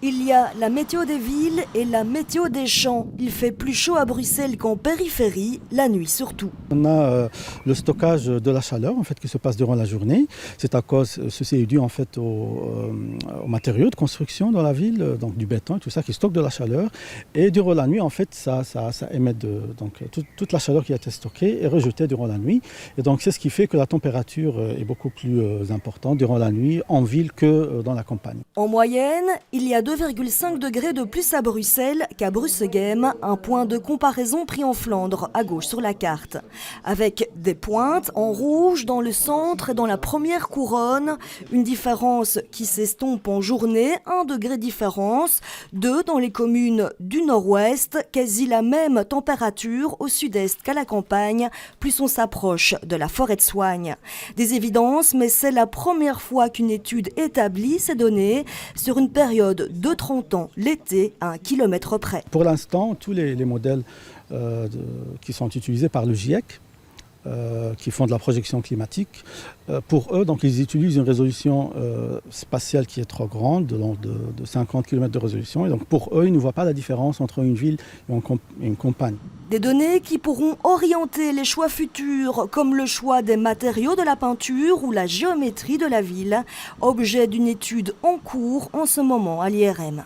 Il y a la météo des villes et la météo des champs. Il fait plus chaud à Bruxelles qu'en périphérie, la nuit surtout. On a le stockage de la chaleur en fait, qui se passe durant la journée. Ceci est dû en fait aux matériaux de construction dans la ville, donc du béton et tout ça qui stocke de la chaleur. Et durant la nuit, en fait, ça émet toute la chaleur qui a été stockée est rejetée durant la nuit. Et donc c'est ce qui fait que la température est beaucoup plus importante durant la nuit en ville que dans la campagne. En moyenne, il y a 2,5 degrés de plus à Bruxelles qu'à Brussegem, un point de comparaison pris en Flandre, à gauche sur la carte. Avec des pointes en rouge dans le centre et dans la première couronne, une différence qui s'estompe en journée, 1 degré de différence, 2 dans les communes du nord-ouest, quasi la même température au sud-est qu'à la campagne, plus on s'approche de la forêt de Soignes. Des évidences, mais c'est la première fois qu'une étude établit ces données sur une période de 30 ans, l'été, à 1 kilomètre près. Pour l'instant, tous les modèles qui sont utilisés par le GIEC, qui font de la projection climatique, pour eux, donc, ils utilisent une résolution spatiale qui est trop grande, de 50 km de résolution. Et donc pour eux, ils ne voient pas la différence entre une ville et une campagne. Des données qui pourront orienter les choix futurs, comme le choix des matériaux de la peinture ou la géométrie de la ville, objet d'une étude en cours en ce moment à l'IRM.